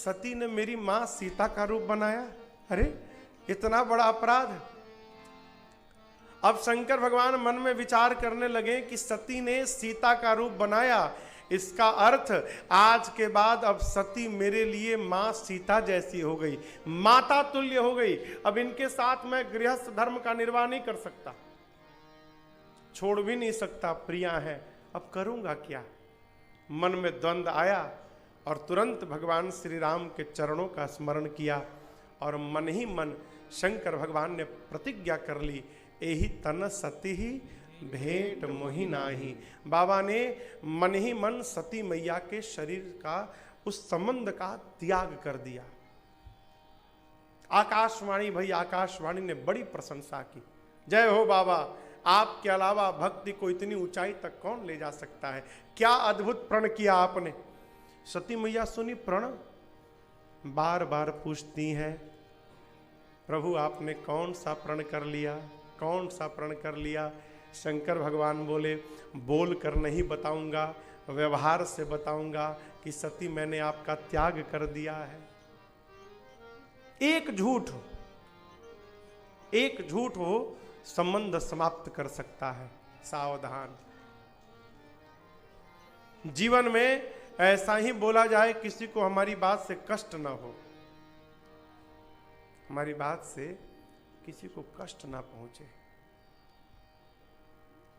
सती ने मेरी मां सीता का रूप बनाया। अरे इतना बड़ा अपराध। अब शंकर भगवान मन में विचार करने लगे कि सती ने सीता का रूप बनाया, इसका अर्थ आज के बाद अब सती मेरे लिए मां सीता जैसी हो गई, माता तुल्य हो गई। अब इनके साथ मैं गृहस्थ धर्म का निर्वाह नहीं कर सकता, छोड़ भी नहीं सकता, प्रिया है, अब करूंगा क्या। मन में द्वंद्व आया और तुरंत भगवान श्री राम के चरणों का स्मरण किया और मन ही मन शंकर भगवान ने प्रतिज्ञा कर ली, एहि तन सती ही भेंट मोहि नाही। बाबा ने मन ही मन सती मैया के शरीर का उस संबंध का त्याग कर दिया। आकाशवाणी, भाई आकाशवाणी ने बड़ी प्रशंसा की। जय हो बाबा, आपके अलावा भक्ति को इतनी ऊंचाई तक कौन ले जा सकता है, क्या अद्भुत प्रण किया आपने। सती मैया सुनी प्रण, बार बार पूछती हैं, प्रभु आपने कौन सा प्रण कर लिया, कौन सा प्रण कर लिया। शंकर भगवान बोले, बोल कर नहीं बताऊंगा, व्यवहार से बताऊंगा कि सती मैंने आपका त्याग कर दिया है। एक झूठ हो संबंध समाप्त कर सकता है, सावधान। जीवन में ऐसा ही बोला जाए, किसी को हमारी बात से कष्ट ना हो, हमारी बात से किसी को कष्ट ना पहुंचे।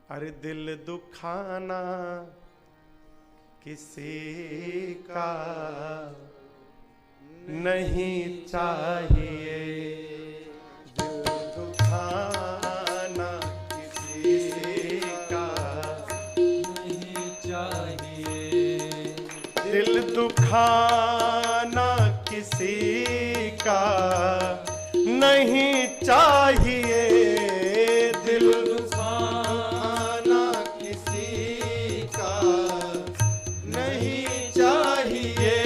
अरे दिल दुखाना किसी का नहीं चाहिए, दिल दुखाना किसी का नहीं चाहिए, दिल दुखाना किसी का नहीं चाहिए, दिल दुखाना किसी का नहीं चाहिए,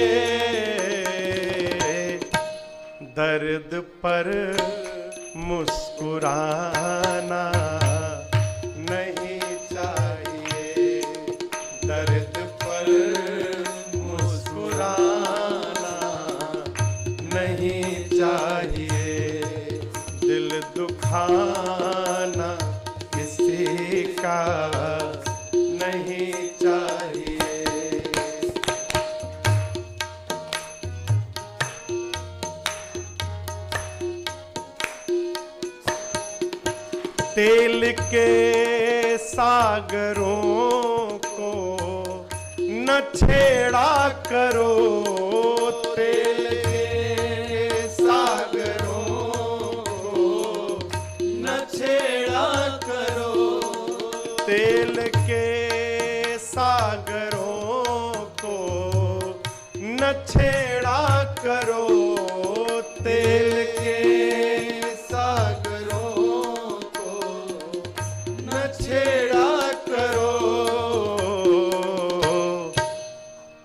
दर्द पर मुस्कुराना नहीं चाहिए, दर्द पर मुस्कुराना नहीं चाहिए, दिल दुखाना किसी का नहीं चाहिए। तेल के सागरों को न छेड़ा करो, तेल के सागरों को न छेड़ा करो, तेल के सागरों को न छेड़ा करो, तेल के छेड़ा करो,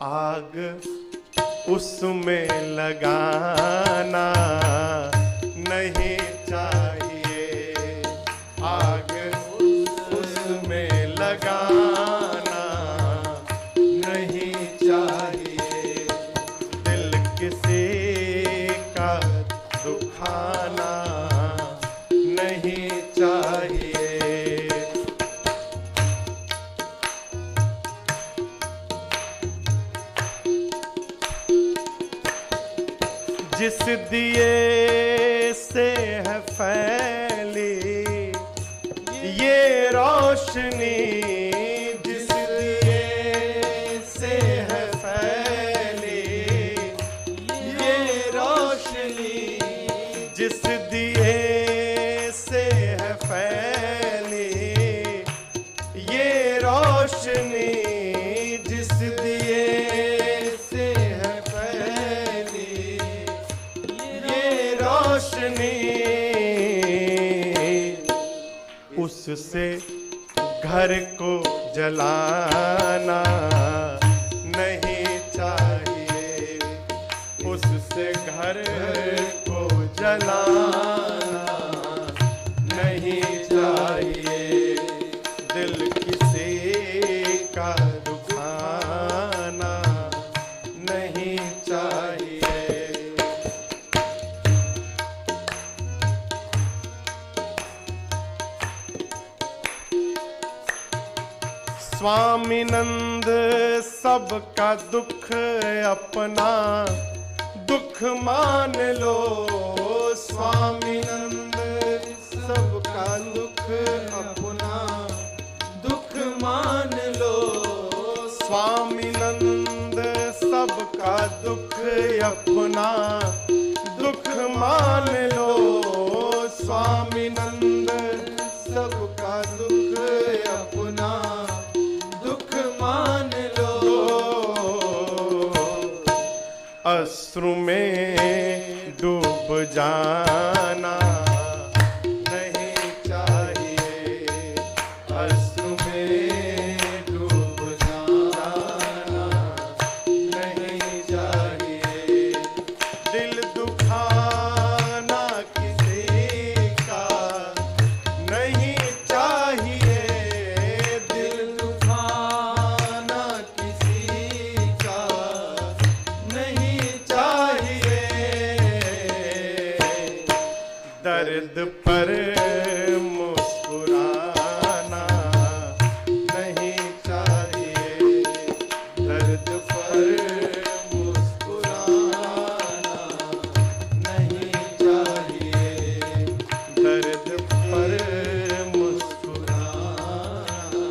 आग उसमें लगाना नहीं चाहिए, आग उसमें लगाना नहीं चाहिए, दिल किसी का दुखाना नहीं चाहिए। जिस दिए से है फैली ये रोशनी, जिस दिए से है फैली ये रोशनी, जिस दिए से है फैली ये रोशनी, जिस दिए से है फैली ये रोशनी, उससे घर को जलाना नहीं चाहिए, उससे घर को जलाना नहीं चाहिए, दिल किसी का दुखाना नहीं चाहिए। स्वामी नंद सबका दुख अपना दुख मान लो। स्वामी नंद सबका दुख अपना दुख मान लो। स्वामी नंद सबका दुख अपना दुख मान लो। स्वामी नंद सबका दुख अपना दुख मान लो। अश्रु में डूब जाना नहीं चाहिए। अश्रु में डूब जाना नहीं चाहिए। दिल दुखाना किसी का नहीं चाहिए। दिल दुखाना किसी का नहीं चाहिए। दर्द पर मुस्कुराना नहीं चाहिए। दर्द पर मुस्कुराना नहीं चाहिए। दर्द पर मुस्कुराना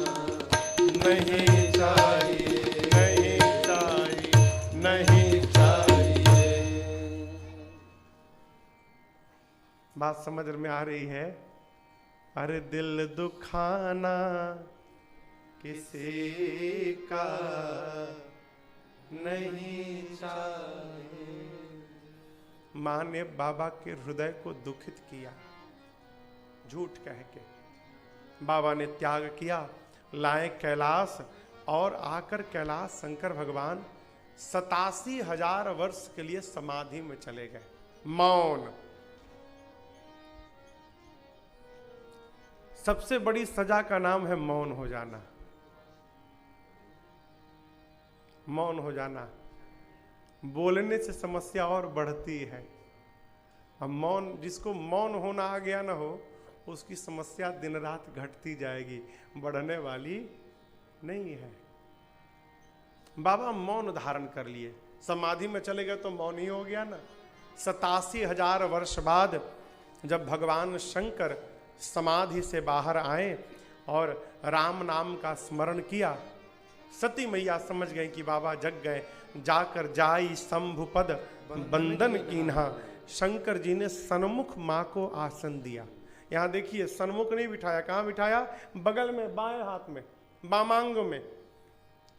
नहीं चाहिए। नहीं चाहिए। नहीं चाहिए। बात समझ में आ रही है? अरे दिल दुखाना किसी का नहीं चाहिए। मां ने बाबा के हृदय को दुखित किया झूठ कह के। बाबा ने त्याग किया, लाए कैलाश और आकर कैलाश शंकर भगवान 87,000 वर्ष के लिए समाधि में चले गए। मौन। सबसे बड़ी सजा का नाम है मौन हो जाना। मौन हो जाना। बोलने से समस्या और बढ़ती है। अब मौन, जिसको मौन होना आ गया ना हो, उसकी समस्या दिन रात घटती जाएगी, बढ़ने वाली नहीं है। बाबा मौन धारण कर लिए, समाधि में चले गए तो मौन ही हो गया ना। 87,000 वर्ष बाद जब भगवान शंकर समाधि से बाहर आए और राम नाम का स्मरण किया, सती मैया समझ गई कि बाबा जग गए। जाकर जाई शंभुपद बंदन कीन्हा। शंकर जी ने सन्मुख माँ को आसन दिया। यहाँ देखिए, सन्मुख नहीं बिठाया, कहाँ बिठाया? बगल में, बाएं हाथ में, वामांग में।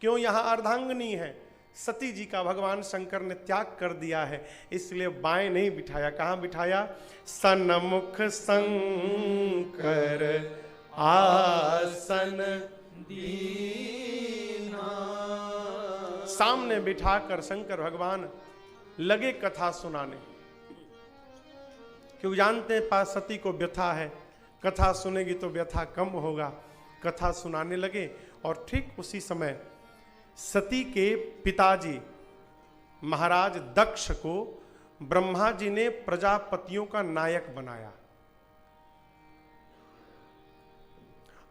क्यों? यहाँ अर्धांगिनी है। सती जी का भगवान शंकर ने त्याग कर दिया है, इसलिए बाएं नहीं बिठाया। कहाँ बिठाया? सन्मुख शंकर आसन दीना। सामने बिठाकर शंकर भगवान लगे कथा सुनाने, क्योंकि जानते हैं पास सती को व्यथा है, कथा सुनेगी तो व्यथा कम होगा। कथा सुनाने लगे और ठीक उसी समय सती के पिताजी महाराज दक्ष को ब्रह्मा जी ने प्रजापतियों का नायक बनाया।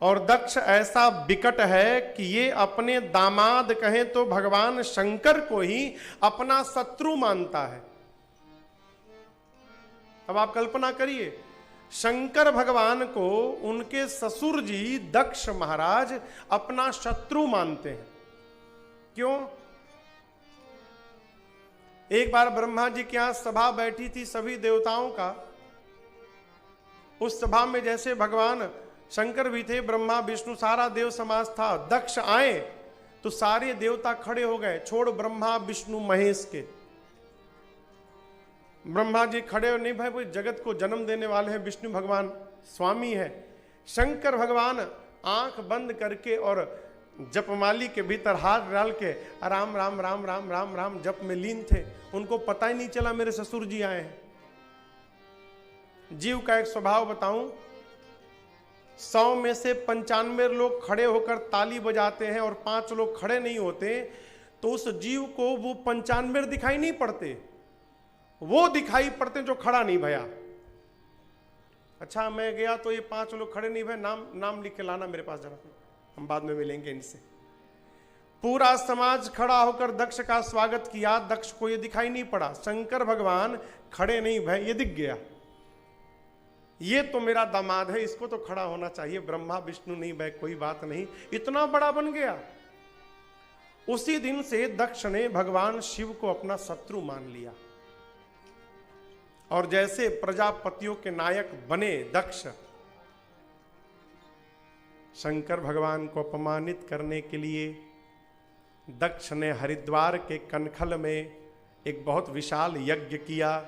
और दक्ष ऐसा विकट है कि ये अपने दामाद कहें तो भगवान शंकर को ही अपना शत्रु मानता है। अब आप कल्पना करिए, शंकर भगवान को उनके ससुर जी दक्ष महाराज अपना शत्रु मानते हैं। क्यों? एक बार ब्रह्मा जी के यहां सभा बैठी थी सभी देवताओं का। उस सभा में जैसे भगवान शंकर भी थे, ब्रह्मा विष्णु सारा देव समाज था। दक्ष आए तो सारे देवता खड़े हो गए, छोड़ ब्रह्मा विष्णु महेश के। ब्रह्मा जी खड़े हो नहीं, भाई वो जगत को जन्म देने वाले हैं, विष्णु भगवान स्वामी है। शंकर भगवान आंख बंद करके और जपमाली के भीतर हाथ डाल के राम राम राम राम राम राम जप में लीन थे। उनको पता ही नहीं चला मेरे ससुर जी आए हैं। जीव का एक स्वभाव बताऊं, 100 में से 95 लोग खड़े होकर ताली बजाते हैं और 5 लोग खड़े नहीं होते, तो उस जीव को वो 95 दिखाई नहीं पड़ते, वो दिखाई पड़ते जो खड़ा नहीं भया। अच्छा मैं गया तो ये 5 लोग खड़े नहीं भये, नाम लिख के लाना मेरे पास जरा, हम बाद में मिलेंगे इनसे। पूरा समाज खड़ा होकर दक्ष का स्वागत किया। दक्ष को यह दिखाई नहीं पड़ा, शंकर भगवान खड़े नहीं भय, ये दिख गया, ये तो मेरा दामाद है, इसको तो खड़ा होना चाहिए। ब्रह्मा विष्णु नहीं भय, कोई बात नहीं, इतना बड़ा बन गया। उसी दिन से दक्ष ने भगवान शिव को अपना शत्रु मान लिया, और जैसे प्रजापतियों के नायक बने दक्ष, शंकर भगवान को अपमानित करने के लिए दक्ष ने हरिद्वार के कनखल में एक बहुत विशाल यज्ञ किया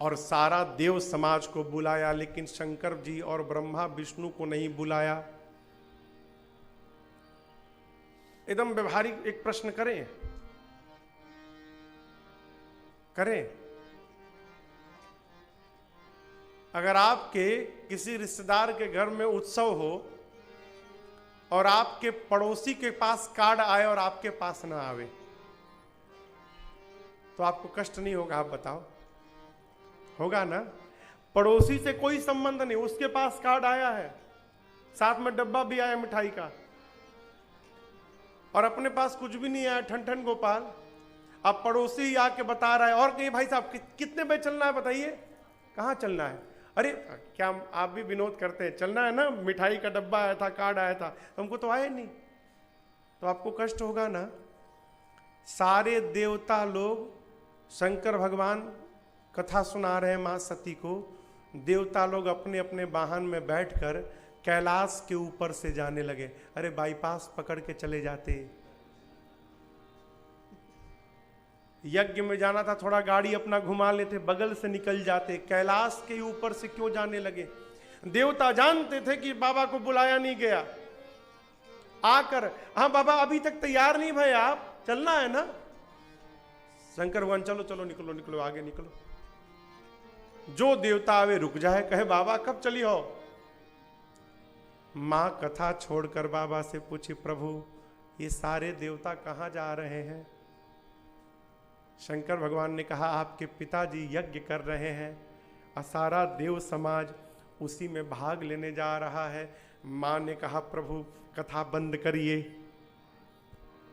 और सारा देव समाज को बुलाया, लेकिन शंकर जी और ब्रह्मा विष्णु को नहीं बुलाया। एकदम व्यवहारिक एक प्रश्न करें, अगर आपके किसी रिश्तेदार के घर में उत्सव हो और आपके पड़ोसी के पास कार्ड आए और आपके पास ना आवे, तो आपको कष्ट नहीं होगा? आप बताओ, होगा ना? पड़ोसी से कोई संबंध नहीं, उसके पास कार्ड आया है, साथ में डब्बा भी आया मिठाई का, और अपने पास कुछ भी नहीं आया, ठन ठन गोपाल। अब पड़ोसी ही आके बता रहा है, और कहीं भाई साहब कितने बजे चलना है बताइए, कहाँ चलना है? अरे क्या आप भी विनोद करते हैं, चलना है ना, मिठाई का डब्बा आया था, कार्ड आया था, हमको तो आया नहीं। तो आपको कष्ट होगा ना? सारे देवता लोग शंकर भगवान कथा सुना रहे हैं मां सती को, देवता लोग अपने अपने वाहन में बैठकर कैलाश के ऊपर से जाने लगे। अरे बाईपास पकड़ के चले जाते, यज्ञ में जाना था, थोड़ा गाड़ी अपना घुमा लेते, बगल से निकल जाते, कैलाश के ऊपर से क्यों जाने लगे? देवता जानते थे कि बाबा को बुलाया नहीं गया, आकर हाँ बाबा अभी तक तैयार नहीं भाई, आप चलना है ना? शंकर भगवान चलो चलो निकलो निकलो आगे निकलो। जो देवता आवे रुक जाए, कहे बाबा कब चली हो? मां कथा छोड़कर बाबा से पूछी, प्रभु ये सारे देवता कहां जा रहे हैं? शंकर भगवान ने कहा, आपके पिताजी यज्ञ कर रहे हैं और सारा देव समाज उसी में भाग लेने जा रहा है। मां ने कहा, प्रभु कथा बंद करिए।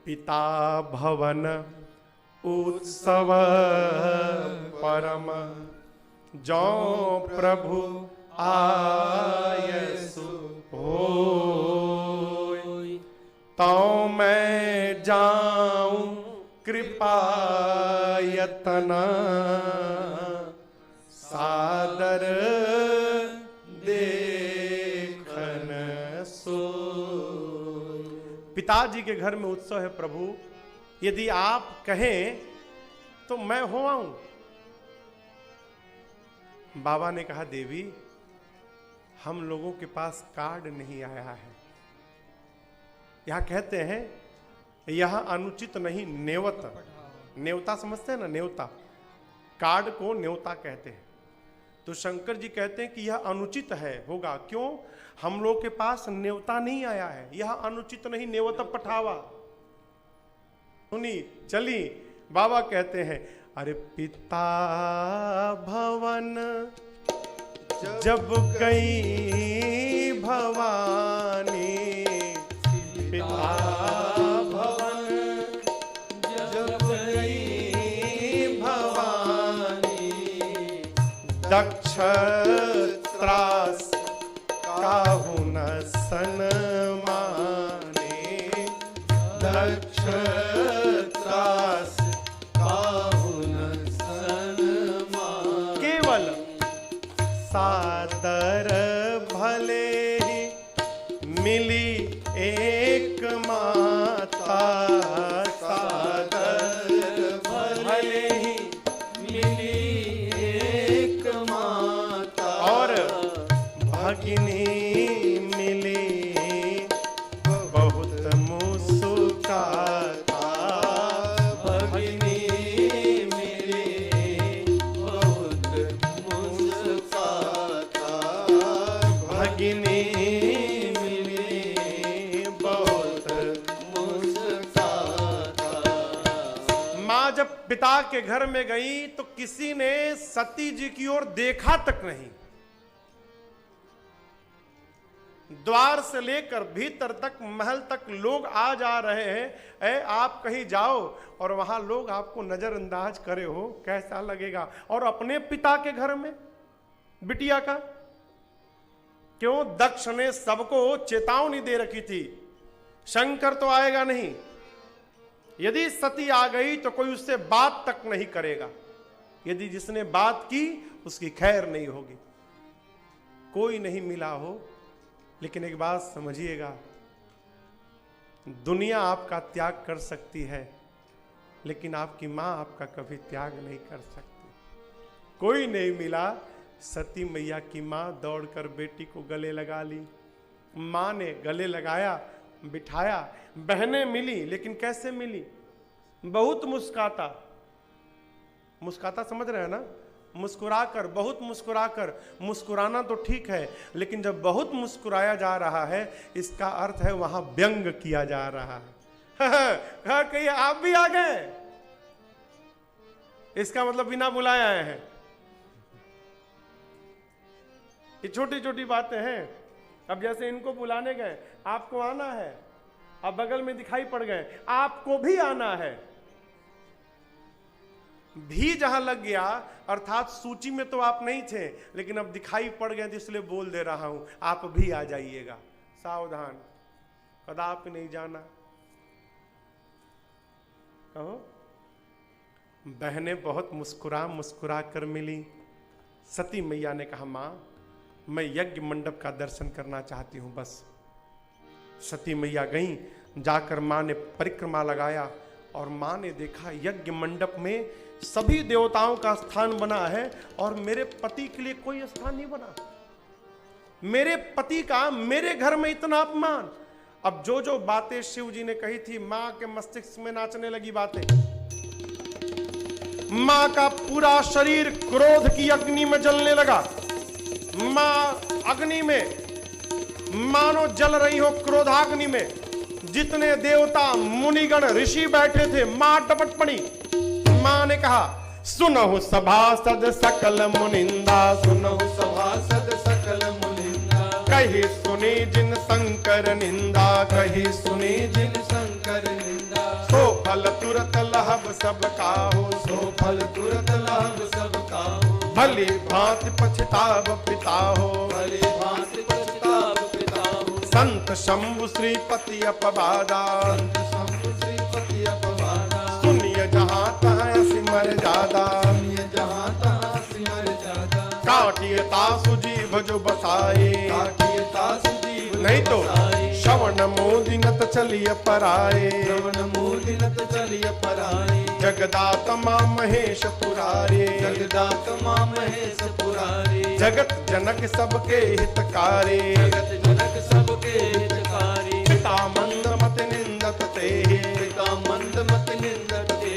पिता भवन उत्सव परम जो प्रभु आयसु होय, तो मैं जाऊं कृपा यतना सादर देखन सो। पिताजी के घर में उत्सव है प्रभु, यदि आप कहें तो मैं हो आऊं। बाबा ने कहा, देवी हम लोगों के पास कार्ड नहीं आया है। यहां कहते हैं यह अनुचित नहीं, नेवता, नेवता समझते हैं ना, नेवता, कार्ड को न्योता कहते हैं। तो शंकर जी कहते हैं कि यह अनुचित है, होगा क्यों? हम लोग के पास न्योता नहीं आया है, यह अनुचित नहीं, नेवता पठावा। सुनी चली, बाबा कहते हैं, अरे पिता भवन जब गई भवानी, पिता भवन जब गई भवानी, दक्ष त्रास काहू न सनमाने, दक्ष त्रास काहू न सनमाने। केवल सादर भले ही मिली एक माता, सादर भले ही मिली एक माता, और भगिनी मिली बहुत मुस्कुराता, भगिनी मिली बहुत मुस्कुराता, भगिनी मिली बहुत मुस्कुराता। मां जब पिता के घर में गई तो किसी ने सती जी की ओर देखा तक नहीं। द्वार से लेकर भीतर तक, महल तक लोग आ जा रहे हैं। आप कहीं जाओ और वहां लोग आपको नजरअंदाज करे हो, कैसा लगेगा? और अपने पिता के घर में बिटिया का, क्यों? दक्ष ने सबको चेतावनी दे रखी थी, शंकर तो आएगा नहीं, यदि सती आ गई तो कोई उससे बात तक नहीं करेगा, यदि जिसने बात की उसकी खैर नहीं होगी। कोई नहीं मिला हो, लेकिन एक बात समझिएगा, दुनिया आपका त्याग कर सकती है, लेकिन आपकी मां आपका कभी त्याग नहीं कर सकती। कोई नहीं मिला, सती मैया की मां दौड़कर बेटी को गले लगा ली। मां ने गले लगाया, बिठाया। बहनें मिली, लेकिन कैसे मिली? बहुत मुस्कुराता, मुस्कुराता समझ रहे हैं ना? मुस्कुराकर, बहुत मुस्कुराकर। मुस्कुराना तो ठीक है, लेकिन जब बहुत मुस्कुराया जा रहा है, इसका अर्थ है वहां व्यंग किया जा रहा है। कहिए आप भी आ गए, इसका मतलब बिना बुलाए आए हैं। ये छोटी छोटी बातें हैं। अब जैसे इनको बुलाने गए, आपको आना है, अब बगल में दिखाई पड़ गए, आपको भी आना है। भी जहां लग गया, अर्थात सूची में तो आप नहीं थे, लेकिन अब दिखाई पड़ गए, इसलिए बोल दे रहा हूं, आप भी आ जाइएगा। सावधान, कदापि नहीं जाना। कहो, बहनें बहुत मुस्कुरा मुस्कुरा कर मिली। सती मैया ने कहा, मां मैं यज्ञ मंडप का दर्शन करना चाहती हूं बस। सती मैया गई, जाकर मां ने परिक्रमा लगाया और मां ने देखा यज्ञ मंडप में सभी देवताओं का स्थान बना है और मेरे पति के लिए कोई स्थान नहीं बना। मेरे पति का मेरे घर में इतना अपमान। अब जो जो बातें शिव जी ने कही थी, मां के मस्तिष्क में नाचने लगी बातें। मां का पूरा शरीर क्रोध की अग्नि में जलने लगा। मां अग्नि में मानो जल रही हो, क्रोधाग्नि में। जितने देवता मुनिगण ऋषि बैठे थे, मां टपट पड़ी। मां ने कहा, सुनहु सभासद सकल मुनिंदा, सुनहु सभासद सकल मुनिंदा। कही सुनी जिन शंकर निंदा, कही सुनी जिन शंकर निंदा। सो फल तुरत लहब सब काहू, सो फल तुरत लहब सब काहू। भली भांति पछताव पिता हो, भली भांति पछताव पिता हो। संत शंभु श्रीपति अपवादा, संत शंभु श्रीपति अपवादा। सुनिए जहाँ तहाँ सिमर जादा, सुनिए जहाँ तहाँ सिमर जादा। काटिए तासु जीभ जो बसाए, काटिए तासु जीभ नहीं तो श्रवण मोदिनत चलिए पराए, श्रवण मोदिनत चलिए पराए। जगदात्मा महेश पुरारे, जगदात्मा महेश पुरारे। जगत जनक सबके हितकारी, जगत जनक सबके हितकारी। पिता मंद मत निंदत ते, पिता मंद मत निंदत ते।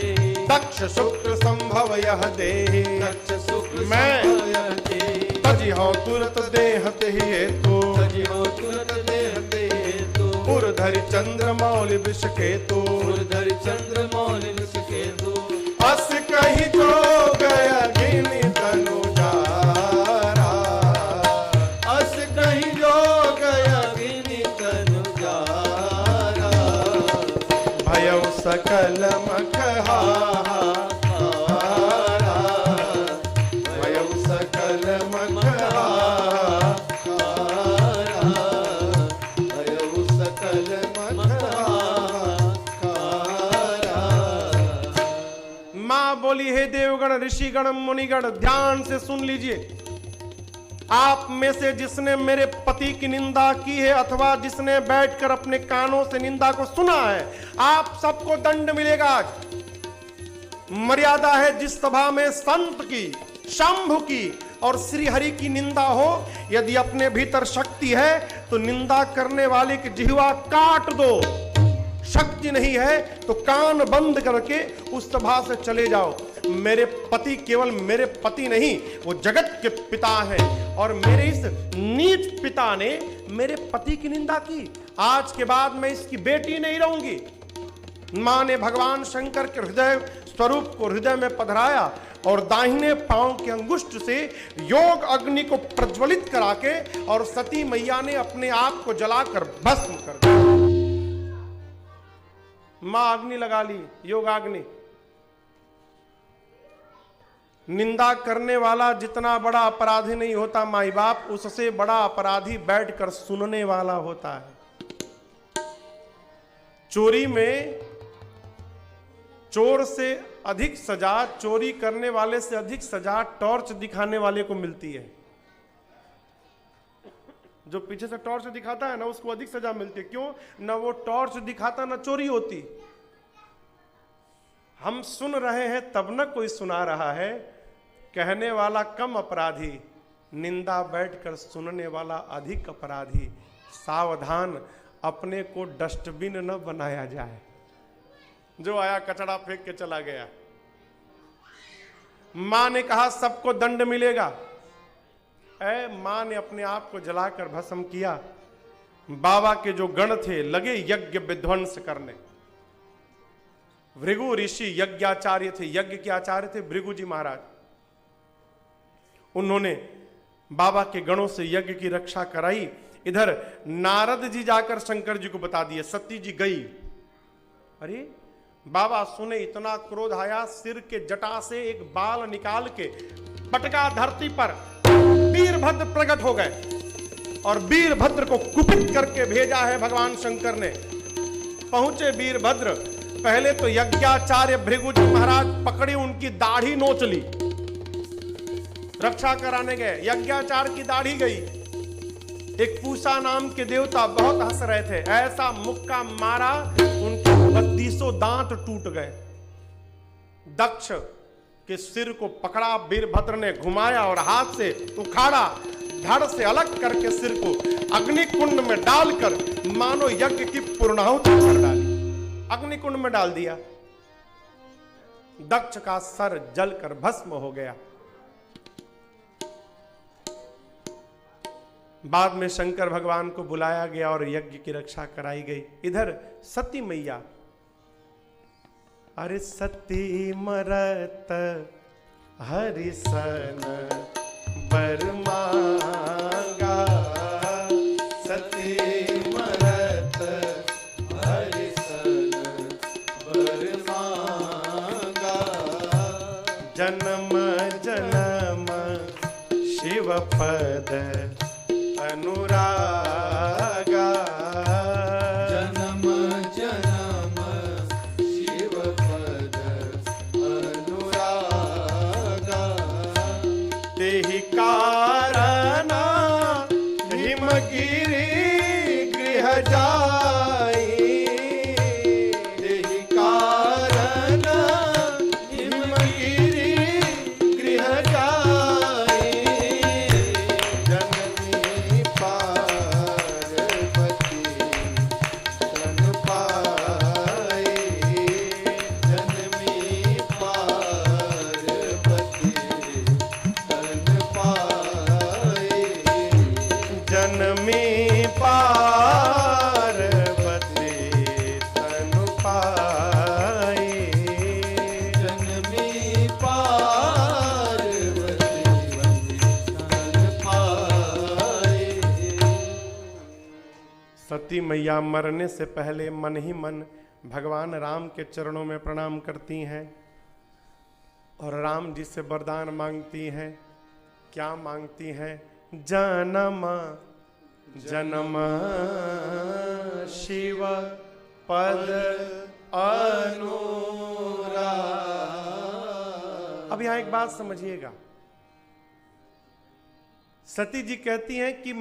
दक्ष शुक्र संभव यह दे, दक्ष शुक्र संभव यह दे। तजी हो तुरत देहत ही तो, तजी हो तुरत देहत ही तो। उर्धरि चंद्र मौलि विष केतु, उर्धरि चंद्र मौलि विष केतु। अस कही जो गया गिनी तनु जारा, अस कही जो गया गिनी तनु जारा। भयउ सकल मखहारा, भयउ सकल मखहारा, भयउ सकल मखहारा। मां बोली, हे देवगण ऋषिगण मुनिगण, ध्यान से सुन लीजिए। आप में से जिसने मेरे पति की निंदा की है अथवा जिसने बैठकर अपने कानों से निंदा को सुना है, आप सबको दंड मिलेगा। मर्यादा है, जिस सभा में संत की, शंभु की और श्री हरि की निंदा हो, यदि अपने भीतर शक्ति है तो निंदा करने वाले की जिह्वा काट दो। शक्ति नहीं है तो कान बंद करके उस सभा से चले जाओ। मेरे पति केवल मेरे पति नहीं, वो जगत के पिता हैं और मेरे इस नीच पिता ने मेरे पति की निंदा की। आज के बाद मैं इसकी बेटी नहीं रहूंगी। मां ने भगवान शंकर के हृदय स्वरूप को हृदय में पधराया और दाहिने पांव के अंगुष्ठ से योग अग्नि को प्रज्वलित करा के और सती मैया ने अपने आप को जलाकर भस्म कर दिया। मां अग्नि लगा ली, योगाग्नि। निंदा करने वाला जितना बड़ा अपराधी नहीं होता माई बाप, उससे बड़ा अपराधी बैठकर सुनने वाला होता है। चोरी में चोर से अधिक सजा, चोरी करने वाले से अधिक सजा टॉर्च दिखाने वाले को मिलती है। जो पीछे से टॉर्च दिखाता है ना, उसको अधिक सजा मिलती है। क्यों? ना वो टॉर्च दिखाता ना चोरी होती। हम सुन रहे हैं तब न कोई सुना रहा है। कहने वाला कम अपराधी, निंदा बैठकर सुनने वाला अधिक अपराधी। सावधान, अपने को डस्टबिन न बनाया जाए। जो आया कचरा फेंक के चला गया। मां ने कहा सबको दंड मिलेगा। मां ने अपने आप को जलाकर भस्म किया। बाबा के जो गण थे लगे यज्ञ विध्वंस करने। भृगु ऋषि यज्ञाचार्य थे, यज्ञ के आचार्य थे भृगु जी महाराज। उन्होंने बाबा के गणों से यज्ञ की रक्षा कराई। इधर नारद जी जाकर शंकर जी को बता दिए। सती जी गई। अरे बाबा सुने, इतना क्रोध आया, सिर के जटा से एक बाल निकाल के पटका धरती पर। वीरभद्र प्रकट हो गए और वीरभद्र को कुपित करके भेजा है भगवान शंकर ने। पहुंचे वीरभद्र, पहले तो यज्ञाचार्य भृगु जी महाराज पकड़ी, उनकी दाढ़ी नोच ली। रक्षा कराने गए, यज्ञाचार्य की दाढ़ी गई। एक पूषा नाम के देवता बहुत हंस रहे थे, ऐसा मुक्का मारा उनके 32 दांत टूट गए। दक्ष के सिर को पकड़ा वीरभद्र ने, घुमाया और हाथ से उखाड़ा, धड़ से अलग करके सिर को अग्निकुंड में डालकर मानो यज्ञ की पूर्णाहुति कर डाली। अग्निकुंड में डाल दिया। दक्ष का सर जलकर भस्म हो गया। बाद में शंकर भगवान को बुलाया गया और यज्ञ की रक्षा कराई गई। इधर सती मैया, अरे सती मरत हरिसन बर मांगा, सती मरत हरिसन बर मांगा, जन्म जन्म शिव पद अनुरागा, जन्म जन्म शिव पद अनुरागा, तेहि कारण हिमगिरि गृह जाई, तेहि कारण हिमगिरि गृह जाई, जननी पार्वती तन पाई, जननी पार्वती तन पाई, जनमी पार्वती तन पाई, जनमी पार्वती तन पाई। सती मैया मरने से पहले मन ही मन भगवान राम के चरणों में प्रणाम करती हैं और राम जी से वरदान मांगती हैं। क्या मांगती हैं? जन्म जन्म शिव पद अनुराग। अब यहां एक बात समझिएगा। सती जी कहती हैं कि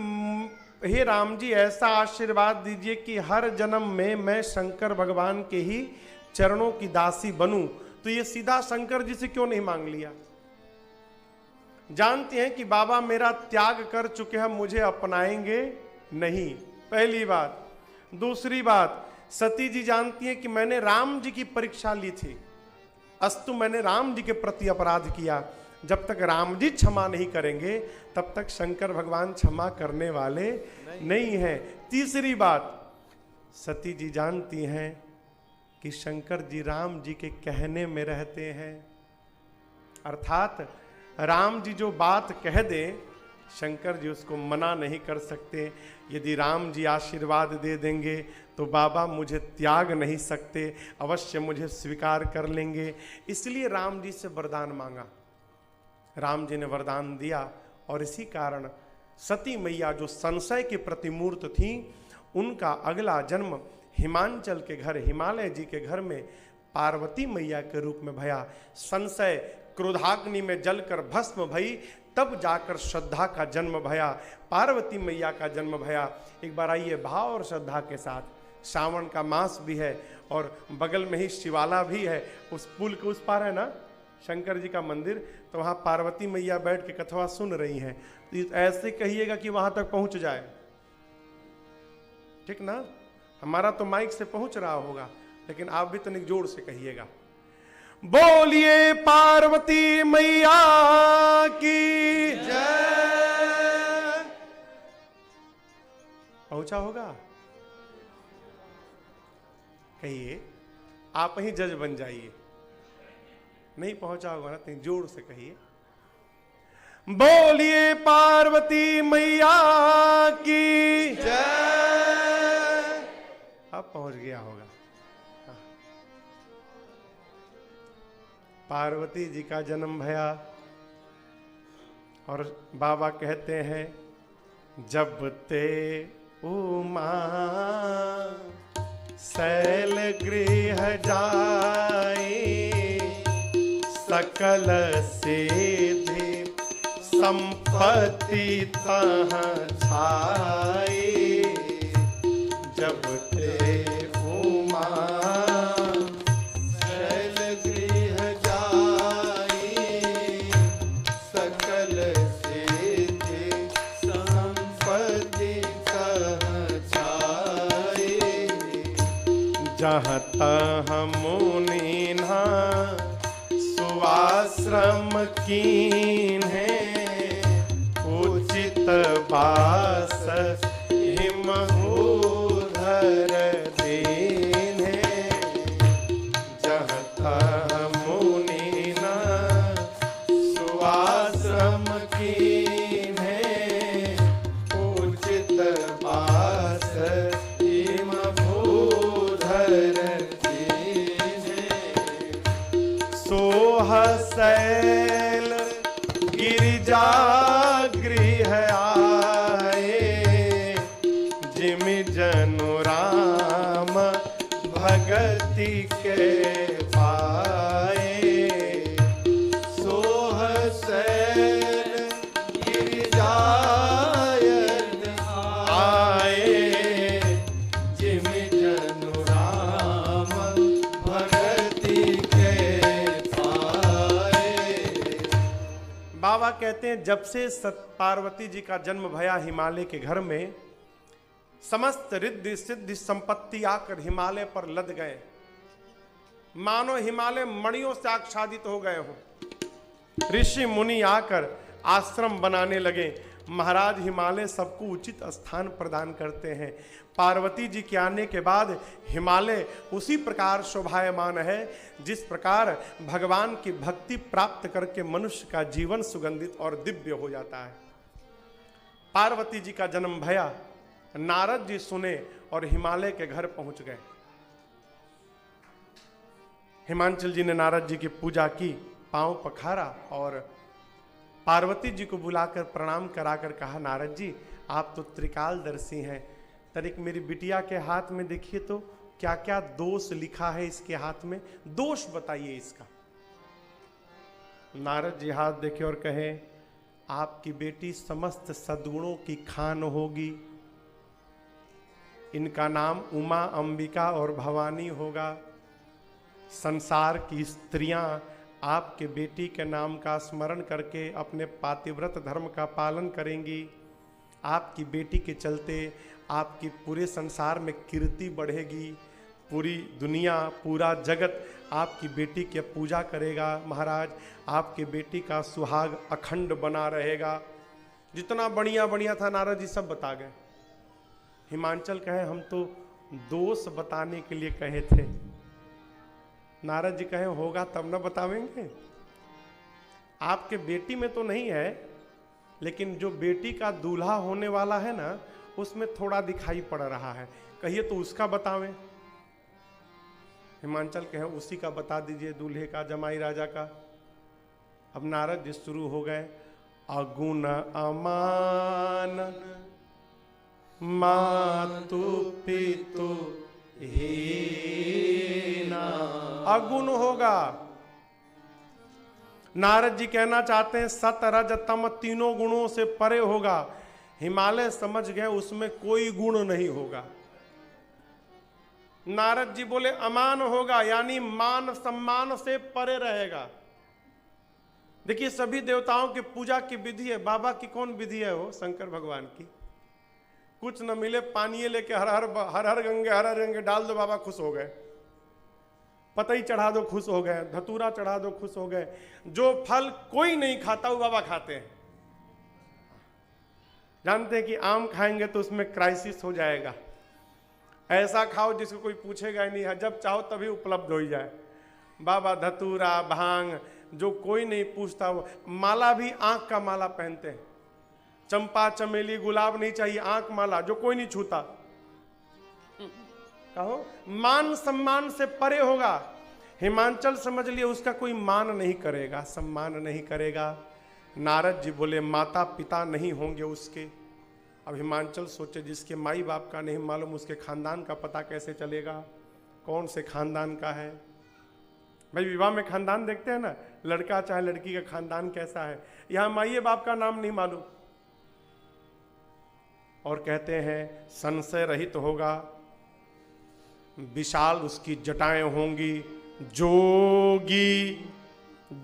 हे राम जी, ऐसा आशीर्वाद दीजिए कि हर जन्म में मैं शंकर भगवान के ही चरणों की दासी बनूं। तो ये सीधा शंकर जी से क्यों नहीं मांग लिया? जानते हैं कि बाबा मेरा त्याग कर चुके हैं, मुझे अपनाएंगे नहीं, पहली बात। दूसरी बात, सती जी जानती हैं कि मैंने राम जी की परीक्षा ली थी, अस्तु मैंने राम जी के प्रति अपराध किया। जब तक राम जी क्षमा नहीं करेंगे तब तक शंकर भगवान क्षमा करने वाले नहीं हैं। तीसरी बात, सती जी जानती हैं कि शंकर जी राम जी के कहने में रहते हैं। अर्थात राम जी जो बात कह दें, शंकर जी उसको मना नहीं कर सकते। यदि राम जी आशीर्वाद दे देंगे तो बाबा मुझे त्याग नहीं सकते, अवश्य मुझे स्वीकार कर लेंगे। इसलिए राम जी से वरदान मांगा। राम जी ने वरदान दिया और इसी कारण सती मैया जो संशय की प्रतिमूर्त थी, उनका अगला जन्म हिमांचल के घर, हिमालय जी के घर में पार्वती मैया के रूप में भया। संशय क्रोधाग्नि में जलकर भस्म भई, तब जाकर श्रद्धा का जन्म भया, पार्वती मैया का जन्म भया। एक बार आइए भाव और श्रद्धा के साथ, सावन का मास भी है और बगल में ही शिवाला भी है, उस पुल के उस पार है ना शंकर जी का मंदिर, तो वहाँ पार्वती मैया बैठ के कथवा सुन रही हैं। तो ऐसे कहिएगा कि वहाँ तक पहुँच जाए, ठीक ना? हमारा तो माइक से पहुँच रहा होगा, लेकिन आप भी तनिक जोर से कहिएगा, बोलिए पार्वती मैया की जय। पहुंचा होगा? कहिए, आप ही जज बन जाइए। नहीं पहुंचा होगा ना, तो जोर से कहिए, बोलिए पार्वती मैया की जय। अब पहुंच गया होगा। पार्वती जी का जन्म भया और बाबा कहते हैं, जब ते उमा शैल गृह जाए, सकल सिद्धि संपत्ति तहाँ छाए। जब ते उमा जहाँ तहाँ मुनि ना सुआश्रम कीन है, उचित बास हिमहूधर दीन है। जहाँ तहाँ मुनि ना सुआश्रम कीन है, उचित बास सोह शैल गिरिजा गृह आए, जिम जनु राम भगति के पाए। सोह शैल गिरिजा आए, जिम जनु राम भगति के बाबा कहते हैं, जब से पार्वती जी का जन्म भया हिमालय के घर में, समस्त रिद्धि सिद्धि संपत्ति आकर हिमालय पर लद गए, मानो हिमालय मणियों से आच्छादित हो गए हो। ऋषि मुनि आकर आश्रम बनाने लगे। महाराज हिमालय सबको उचित स्थान प्रदान करते हैं। पार्वती जी के आने के बाद हिमालय उसी प्रकार शोभायमान है जिस प्रकार भगवान की भक्ति प्राप्त करके मनुष्य का जीवन सुगंधित और दिव्य हो जाता है। पार्वती जी का जन्म भया, नारद जी सुने और हिमालय के घर पहुंच गए। हिमांचल जी ने नारद जी की पूजा की, पांव पखारा और पार्वती जी को बुलाकर प्रणाम कराकर कहा, नारद जी आप तो त्रिकालदर्शी हैं, तनिक मेरी बिटिया के हाथ में देखिए तो क्या क्या दोष लिखा है इसके हाथ में, दोष बताइए इसका। नारद जी हाथ देखे और कहे, आपकी बेटी समस्त सद्गुणों की खान होगी, इनका नाम उमा, अंबिका और भवानी होगा। संसार की स्त्रियां आपके बेटी के नाम का स्मरण करके अपने पातिव्रत धर्म का पालन करेंगी। आपकी बेटी के चलते आपकी पूरे संसार में कीर्ति बढ़ेगी, पूरी दुनिया, पूरा जगत आपकी बेटी की पूजा करेगा। महाराज आपके बेटी का सुहाग अखंड बना रहेगा। जितना बढ़िया बढ़िया था नारद जी सब बता गए। हिमांचल कहे, हम तो दोष बताने के लिए कहे थे। नारद जी कहे, होगा तब न बतावेंगे। आपके बेटी में तो नहीं है, लेकिन जो बेटी का दूल्हा होने वाला है ना, उसमें थोड़ा दिखाई पड़ रहा है। कहिए तो उसका बतावें। हिमांचल कहे उसी का बता दीजिए, दूल्हे का, जमाई राजा का। अब नारद जी शुरू हो गए, अगुण अमानन मातु पितु हीना। अगुण होगा। नारद जी कहना चाहते हैं सत रज तम तीनों गुणों से परे होगा। हिमालय समझ गए उसमें कोई गुण नहीं होगा। नारद जी बोले अमान होगा, यानी मान सम्मान से परे रहेगा। देखिए सभी देवताओं की पूजा की विधि है, बाबा की कौन विधि है? वो शंकर भगवान की। कुछ न मिले पानी लेके हर हर गंगे डाल दो, बाबा खुश हो गए। पतई चढ़ा दो, खुश हो गए। धतूरा चढ़ा दो, खुश हो गए। जो फल कोई नहीं खाता वो बाबा खाते हैं। जानते हैं कि आम खाएंगे तो उसमें क्राइसिस हो जाएगा। ऐसा खाओ जिसको कोई पूछेगा ही नहीं, जब चाहो तभी उपलब्ध हो जाए। बाबा धतूरा, भांग, जो कोई नहीं पूछता। वो माला भी आंख का माला पहनते हैं। चंपा, चमेली, गुलाब नहीं चाहिए, आंख माला, जो कोई नहीं छूता। कहो मान सम्मान से परे होगा। हिमांचल समझ लिए उसका कोई मान नहीं करेगा, सम्मान नहीं करेगा। नारद जी बोले माता पिता नहीं होंगे उसके। अब हिमांचल सोचे जिसके माई बाप का नहीं मालूम उसके खानदान का पता कैसे चलेगा, कौन से खानदान का है। भाई विवाह में खानदान देखते हैं ना, लड़का चाहे लड़की का खानदान कैसा है। यहां माई बाप का नाम नहीं मालूम और कहते हैं संशय रहित होगा, विशाल उसकी जटाएं होंगी, जोगी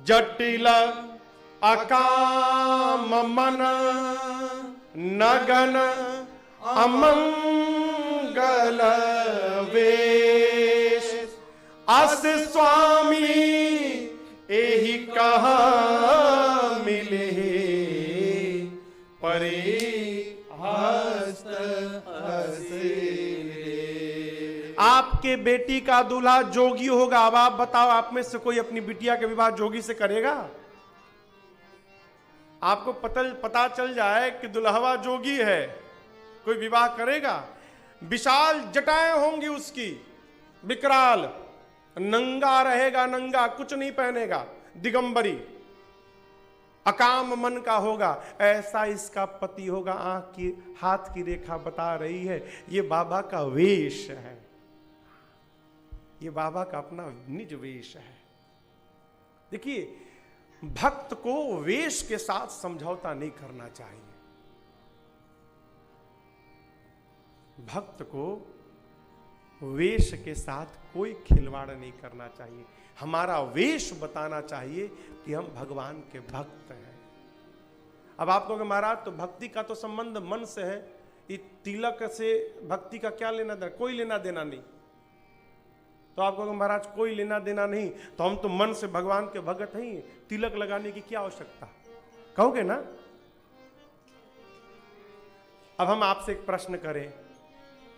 जटिल अकाम मन नगन अमंगल वेश। अस स्वामी एहि कहा मिले परे हस्त आपके बेटी का दूल्हा जोगी होगा। अब आप बताओ, आप में से कोई अपनी बिटिया के विवाह जोगी से करेगा? आपको पता चल जाए कि दुल्हवा जोगी है, कोई विवाह करेगा? विशाल जटाएं होंगी उसकी, विकराल, नंगा रहेगा, नंगा, कुछ नहीं पहनेगा, दिगंबरी, अकाम मन का होगा। ऐसा इसका पति होगा। आंख की, हाथ की रेखा बता रही है ये बाबा का वेश है, ये बाबा का अपना निज वेश है। देखिए भक्त को वेश के साथ समझौता नहीं करना चाहिए। भक्त को वेश के साथ कोई खिलवाड़ नहीं करना चाहिए। हमारा वेश बताना चाहिए कि हम भगवान के भक्त हैं। अब आप कहोगे महाराज तो भक्ति का तो संबंध मन से है, ये तिलक से भक्ति का क्या लेना देना? कोई लेना देना नहीं। तो आप कहोगे महाराज कोई लेना देना नहीं, तो हम तो मन से भगवान के भगत हैं, तिलक लगाने की क्या आवश्यकता? कहोगे ना। अब हम आपसे एक प्रश्न करें,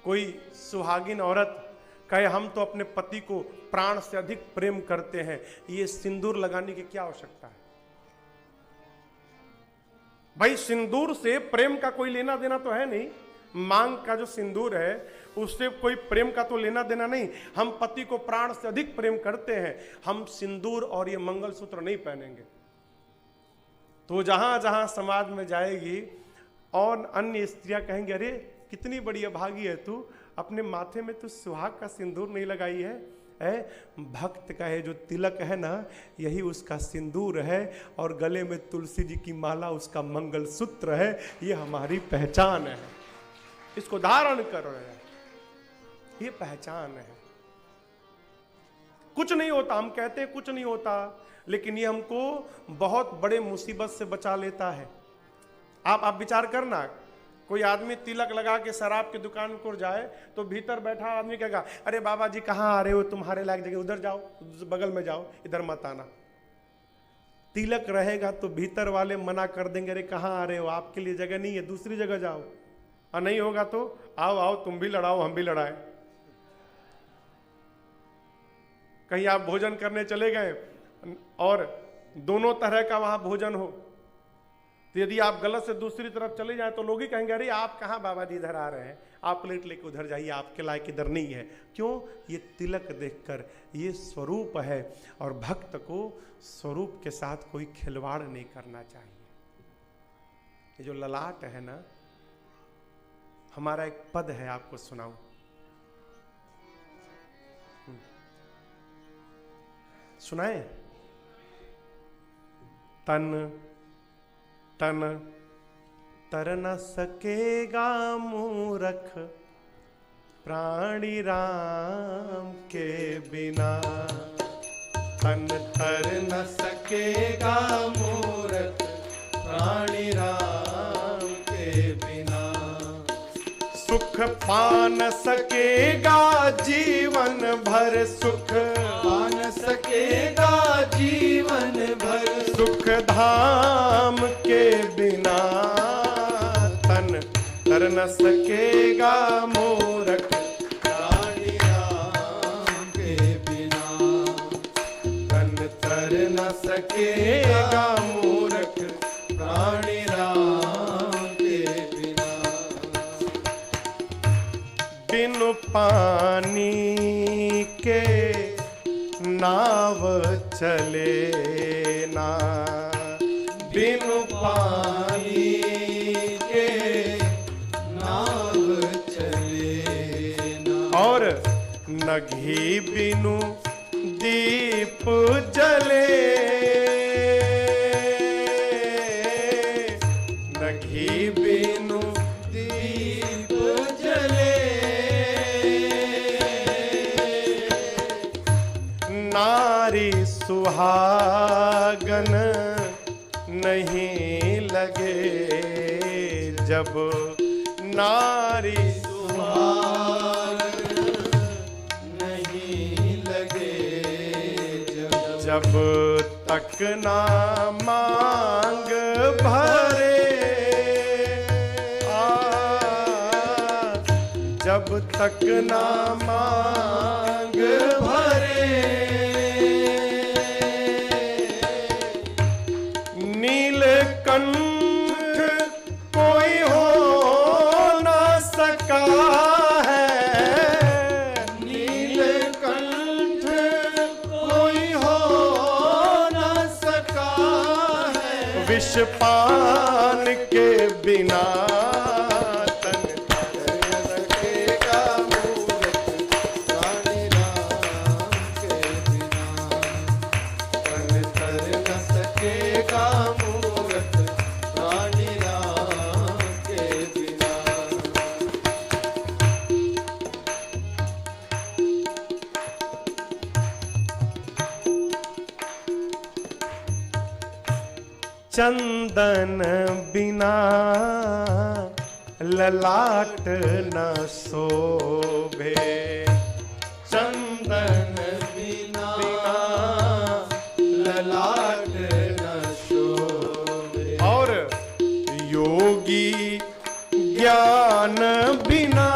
कोई सुहागिन औरत कहे हम तो अपने पति को प्राण से अधिक प्रेम करते हैं, ये सिंदूर लगाने की क्या आवश्यकता है? भाई सिंदूर से प्रेम का कोई लेना देना तो है नहीं। मांग का जो सिंदूर है उससे कोई प्रेम का तो लेना देना नहीं। हम पति को प्राण से अधिक प्रेम करते हैं, हम सिंदूर और ये मंगलसूत्र नहीं पहनेंगे। तो जहां जहां समाज में जाएगी और अन्य स्त्रियां कहेंगे अरे कितनी बड़ी अभागी है तू, अपने माथे में तू सुहाग का सिंदूर नहीं लगाई है। भक्त का है जो तिलक है ना, यही उसका सिंदूर है, और गले में तुलसी जी की माला उसका मंगलसूत्र है। ये हमारी पहचान है, इसको धारण कर रहे हैं, ये पहचान है। कुछ नहीं होता, हम कहते हैं कुछ नहीं होता, लेकिन ये हमको बहुत बड़े मुसीबत से बचा लेता है। आप विचार करना, कोई आदमी तिलक लगा के शराब की दुकान को जाए तो भीतर बैठा आदमी कहेगा अरे बाबा जी कहाँ आ रहे हो, तुम्हारे लायक जगह उधर जाओ, बगल में जाओ, इधर मत आना। तिलक रहेगा तो भीतर वाले मना कर देंगे अरे कहाँ आ रहे हो, आपके लिए जगह नहीं है, दूसरी जगह जाओ। और नहीं होगा तो आओ आओ तुम भी लड़ाओ हम भी लड़ाए। कहीं आप भोजन करने चले गए और दोनों तरह का वहां भोजन हो, तो यदि आप गलत से दूसरी तरफ चले जाएं तो लोग ही कहेंगे अरे आप कहाँ बाबा जी इधर आ रहे हैं, आप प्लेट लेके उधर जाइए, आपके लायक इधर नहीं है। क्यों? ये तिलक देखकर, ये स्वरूप है, और भक्त को स्वरूप के साथ कोई खिलवाड़ नहीं करना चाहिए। ये जो ललाट है ना, हमारा एक पद है, आपको सुनाऊं। सुनाए? तन तन तर न सकेगा मूरख, प्राणी राम के बिना। तन तर न सकेगा मूरख, प्राणी राम के बिना। सुख पान सकेगा जीवन भर, सुख पान सकेगा जीवन भर, सुख धाम के बिना। तन तर न सकेगा मूरख, प्राणी राम के बिना। तन तर न सकेगा मूरख, प्राणी राम के बिना। बिनु पानी के नाव चले ना, बिनु पानी के नाव चले ना। और न घी बिनु दीप जले, न घी बिनु दीप जले। नारी सुहागन नहीं लगे जब, नारी सुहागन नहीं लगे जब, तक ना मांग भरे। जब तक ना मांग भरे। नीलकंठ कोई हो ना सका है, नीलकंठ कोई हो ना सका है, विष पान के बिना। चंदन बिना ललाट न शोभे, चंदन बिना ललाट न शोभे। और योगी ज्ञान बिना,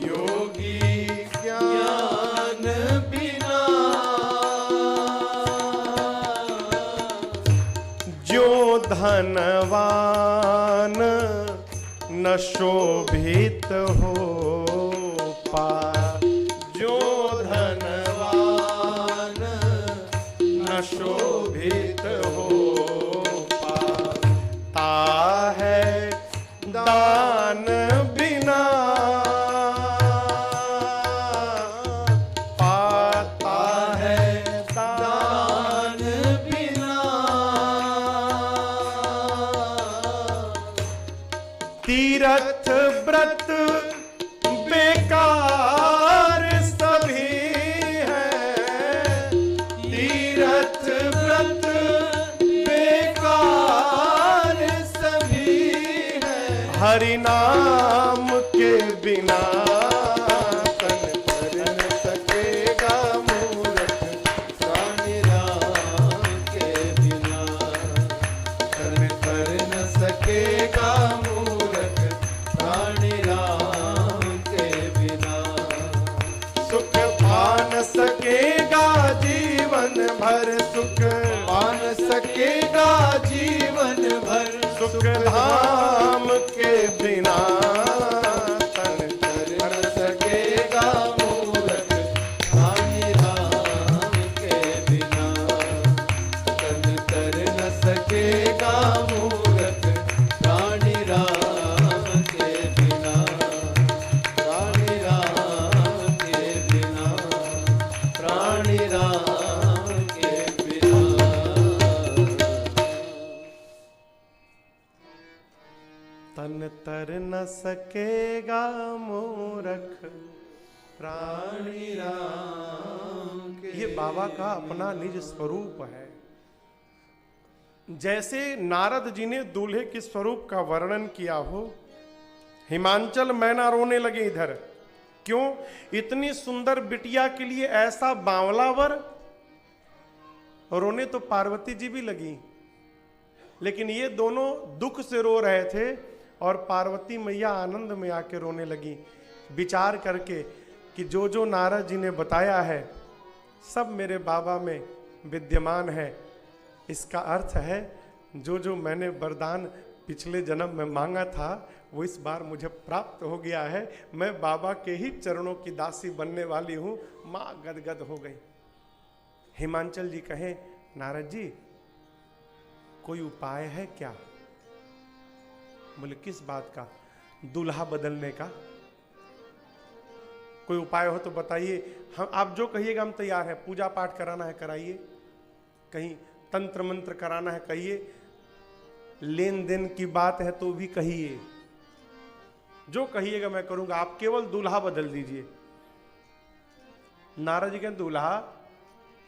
योगी ज्ञान बिना। जो धनवान न शोभित हो पा, जो धनवान न शोभित हो पाता है दान बिना, पाता है दान बिना। तीर्थ व्रत बेकार सभी है, तीर्थ व्रत बेकार सभी है। हरि नाम के बिना तन पर न सकेगा मूरख, स्वामी राम के बिना तन पर न सकेगा मूरख, प्राणी राम के बिना। सुख पान सके जीवन भर सुख पान सकेगा जीवन भर सुख धाम के बिना तन तर न सकेगा मूरख रानी राम के बिना तन तर न सकेगा मूरख रानी राम के बिना रानी राम के बिना रानी राम के बिना तन तर न सकेगा मूरख प्राणी राम के ये बाबा का अपना निज स्वरूप है। जैसे नारद जी ने दूल्हे के स्वरूप का वर्णन किया हो, हिमांचल मैना रोने लगे इधर। क्यों? इतनी सुंदर बिटिया के लिए ऐसा बावला वर। रोने तो पार्वती जी भी लगी, लेकिन ये दोनों दुख से रो रहे थे और पार्वती मैया आनंद में आके रोने लगी, विचार करके कि जो जो नारद जी ने बताया है सब मेरे बाबा में विद्यमान है। इसका अर्थ है जो जो मैंने वरदान पिछले जन्म में मांगा था वो इस बार मुझे प्राप्त हो गया है। मैं बाबा के ही चरणों की दासी बनने वाली हूँ। माँ गदगद हो गई। हिमांचल जी कहें, नारद जी कोई उपाय है क्या? बोले किस बात का? दूल्हा बदलने का। कोई उपाय हो तो बताइए। हम आप जो कहिएगा हम तैयार हैं। पूजा पाठ कराना है कराइए, कहीं तंत्र मंत्र कराना है कहिए, लेन देन की बात है तो भी कहिए, जो कहिएगा मैं करूंगा, आप केवल दूल्हा बदल दीजिए। नारद जी के दूल्हा,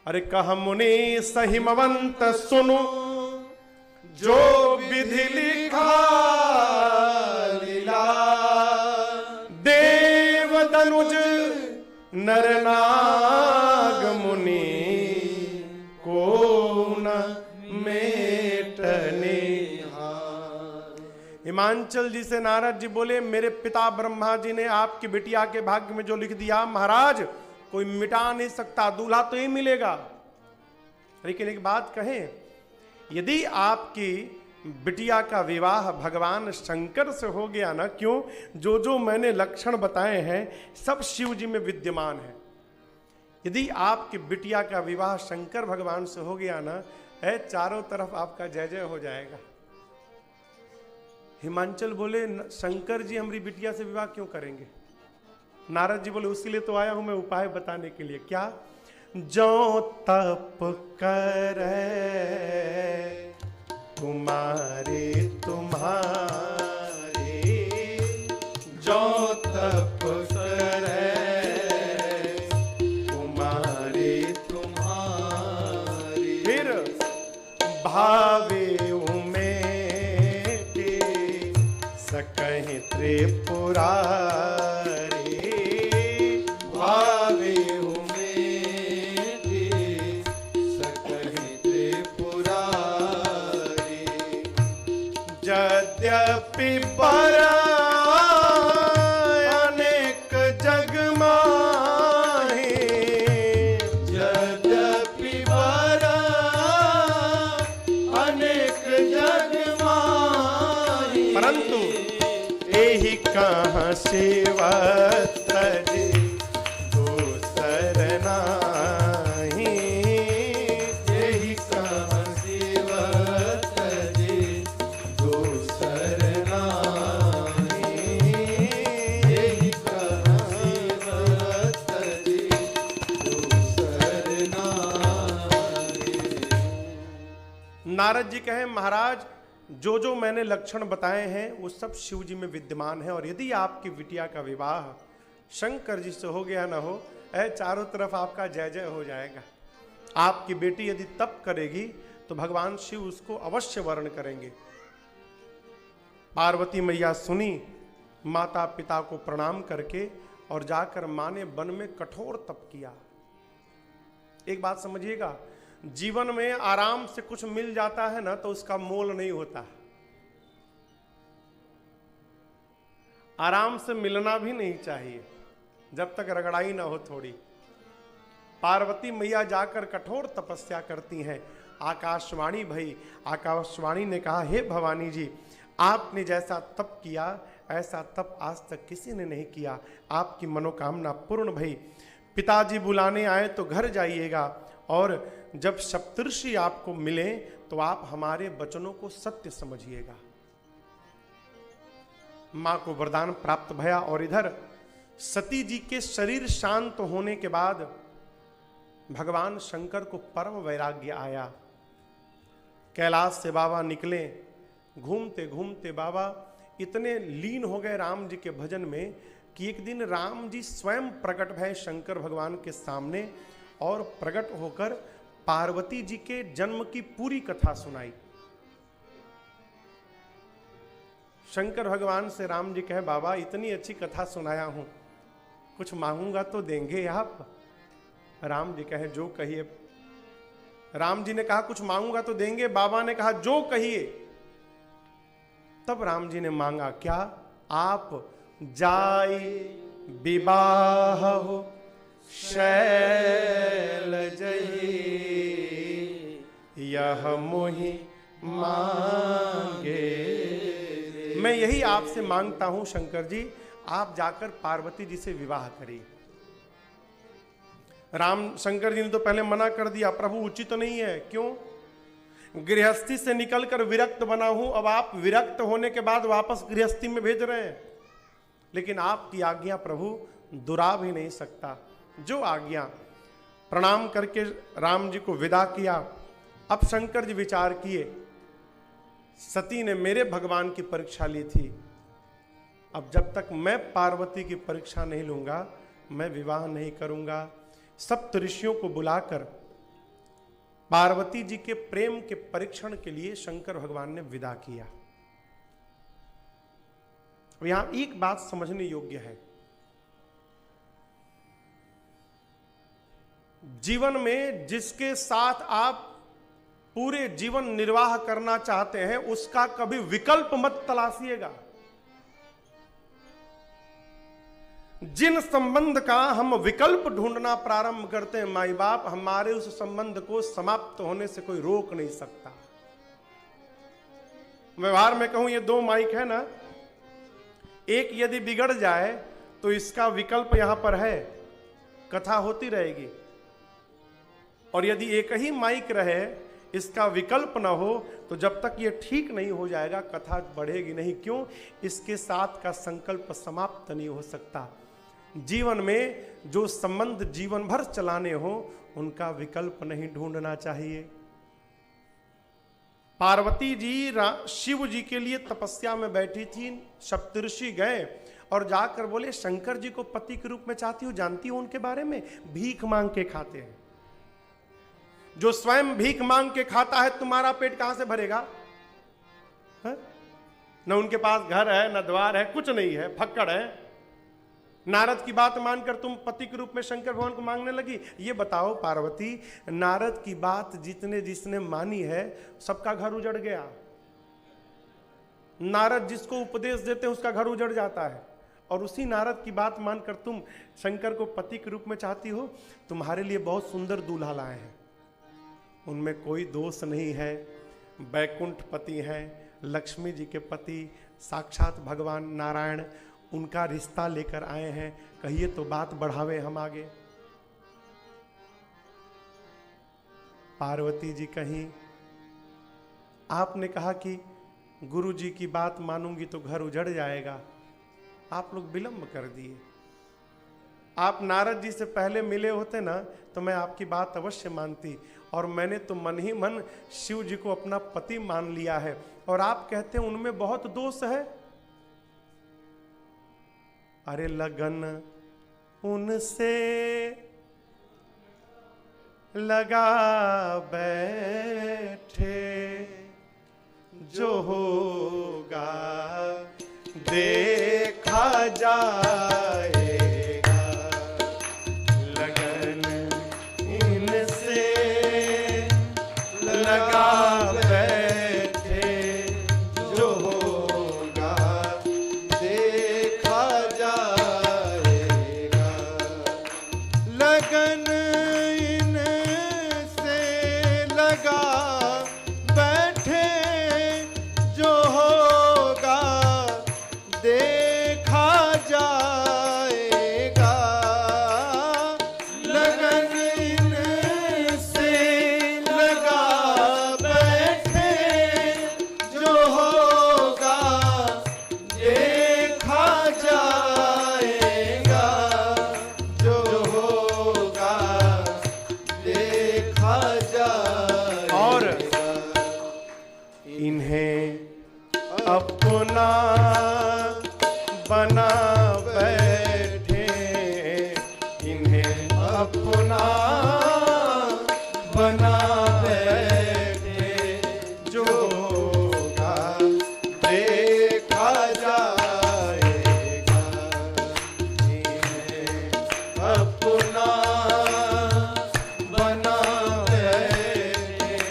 अरे कह मुनि सहिमवंत सुनो जो विधि लिखा लीला, देव दनुज नरनाग मुनि को न मेटने। हिमांचल जी से नारद जी बोले, मेरे पिता ब्रह्मा जी ने आपकी बिटिया के भाग्य में जो लिख दिया महाराज कोई मिटा नहीं सकता, दूल्हा तो ही मिलेगा। लेकिन एक बात कहें, यदि आपकी बिटिया का विवाह भगवान शंकर से हो गया ना, क्यों? जो जो मैंने लक्षण बताए हैं सब शिव जी में विद्यमान है। यदि आपकी बिटिया का विवाह शंकर भगवान से हो गया ना, चारों तरफ आपका जय जय हो जाएगा। हिमांचल बोले, शंकर जी हमारी बिटिया से विवाह क्यों करेंगे? नारद जी बोले, उसके लिए तो आया हूं मैं उपाय बताने के लिए। क्या? जो तप करे तुम्हारे तुम्हारे, जो तप करे तुम्हारे तुम्हारे, फिर भावे उमेटे सकहि त्रिपुरारी, भावे यद्यपि पर अनेक जग माही, यद्यपि पर अनेक जग माही, परंतु यही कहाँ सेवा तजे दूसर नाही, यही कहाँ सेवा तजे दूसर नाही, यही कहाँ सेवा तजे दूसर नाही। नारद जी कहे, महाराज जो जो मैंने लक्षण बताए हैं वो सब शिव जी में विद्यमान है, और यदि आपकी बिटिया का विवाह शंकर जी से हो गया ना हो, चारों तरफ आपका जय जय हो जाएगा। आपकी बेटी यदि तप करेगी तो भगवान शिव उसको अवश्य वर्ण करेंगे। पार्वती मैया सुनी, माता पिता को प्रणाम करके और जाकर मां ने वन में कठोर तप किया। एक बात समझिएगा, जीवन में आराम से कुछ मिल जाता है ना तो उसका मोल नहीं होता। आराम से मिलना भी नहीं चाहिए जब तक रगड़ाई ना हो थोड़ी। पार्वती मैया जाकर कठोर तपस्या करती हैं। आकाशवाणी भई, आकाशवाणी ने कहा, हे भवानी जी, आपने जैसा तप किया ऐसा तप आज तक किसी ने नहीं किया। आपकी मनोकामना पूर्ण भई। पिताजी बुलाने आए तो घर जाइएगा, और जब सप्तर्षि आपको मिले तो आप हमारे वचनों को सत्य समझिएगा। मां को वरदान प्राप्त भया, और इधर सती जी के शरीर शांत होने के बाद भगवान शंकर को परम वैराग्य आया। कैलाश से बाबा निकले, घूमते घूमते बाबा इतने लीन हो गए राम जी के भजन में कि एक दिन राम जी स्वयं प्रकट भय शंकर भगवान के सामने, और प्रकट होकर पार्वती जी के जन्म की पूरी कथा सुनाई। शंकर भगवान से राम जी कहे, बाबा इतनी अच्छी कथा सुनाया हूं, कुछ मांगूंगा तो देंगे आप? राम जी कहे, जो कहिए। राम जी ने कहा, कुछ मांगूंगा तो देंगे? बाबा ने कहा, जो कहिए। तब राम जी ने मांगा क्या? आप जाई विवाह हो शैलज यह मोहि मांगे। मैं यही आपसे मांगता हूं शंकर जी, आप जाकर पार्वती जी से विवाह करिए। राम शंकर जी ने तो पहले मना कर दिया, प्रभु उचित तो नहीं है। क्यों? गृहस्थी से निकलकर विरक्त बना हूं, अब आप विरक्त होने के बाद वापस गृहस्थी में भेज रहे हैं। लेकिन आपकी आज्ञा प्रभु दुरा भी नहीं सकता। जो आज्ञा। प्रणाम करके राम जी को विदा किया। अब शंकर जी विचार किए, सती ने मेरे भगवान की परीक्षा ली थी, अब जब तक मैं पार्वती की परीक्षा नहीं लूंगा मैं विवाह नहीं करूंगा। सप्त ऋषियों को बुलाकर पार्वती जी के प्रेम के परीक्षण के लिए शंकर भगवान ने विदा किया। यहां एक बात समझने योग्य है, जीवन में जिसके साथ आप पूरे जीवन निर्वाह करना चाहते हैं उसका कभी विकल्प मत तलाशिएगा। जिन संबंध का हम विकल्प ढूंढना प्रारंभ करते हैं माई बाप, हमारे उस संबंध को समाप्त होने से कोई रोक नहीं सकता। व्यवहार में कहूं, ये दो माइक है ना, एक यदि बिगड़ जाए तो इसका विकल्प यहां पर है, कथा होती रहेगी। और यदि एक ही माइक रहे, इसका विकल्प ना हो, तो जब तक ये ठीक नहीं हो जाएगा कथा बढ़ेगी नहीं। क्यों? इसके साथ का संकल्प समाप्त नहीं हो सकता। जीवन में जो संबंध जीवन भर चलाने हो उनका विकल्प नहीं ढूंढना चाहिए। पार्वती जी शिव जी के लिए तपस्या में बैठी थी। सप्तऋषि गए और जाकर बोले, शंकर जी को पति के रूप में चाहती हो? जानती हो उनके बारे में? भीख मांग के खाते हैं। जो स्वयं भीख मांग के खाता है तुम्हारा पेट कहां से भरेगा? न उनके पास घर है, न द्वार है, कुछ नहीं है, फक्कड़ है। नारद की बात मानकर तुम पति के रूप में शंकर भगवान को मांगने लगी। ये बताओ पार्वती, नारद की बात जिसने मानी है सबका घर उजड़ गया। नारद जिसको उपदेश देते हैं उसका घर उजड़ जाता है, और उसी नारद की बात मानकर तुम शंकर को पति के रूप में चाहती हो। तुम्हारे लिए बहुत सुंदर दूल्हा लाए हैं, उनमें कोई दोष नहीं है। बैकुंठ पति हैं, लक्ष्मी जी के पति साक्षात भगवान नारायण, उनका रिश्ता लेकर आए हैं। कहिए तो बात बढ़ावे हम आगे। पार्वती जी कहीं, आपने कहा कि गुरु जी की बात मानूंगी तो घर उजड़ जाएगा, आप लोग विलंब कर दिए। आप नारद जी से पहले मिले होते ना तो मैं आपकी बात अवश्य मानती, और मैंने तो मन ही मन शिव जी को अपना पति मान लिया है। और आप कहते हैं उनमें बहुत दोष है। अरे लगन उनसे लगा बैठे, जो होगा देखा जाएगा। लगन इनसे लगा बैठे, जो होगा देखा जाएगा। लगन देखा जाए और इन्हें अपना बना बैठे, इन्हें अपना बना बैठे, जो होगा देखा जाएगा। इन्हें अपना बना बैठे,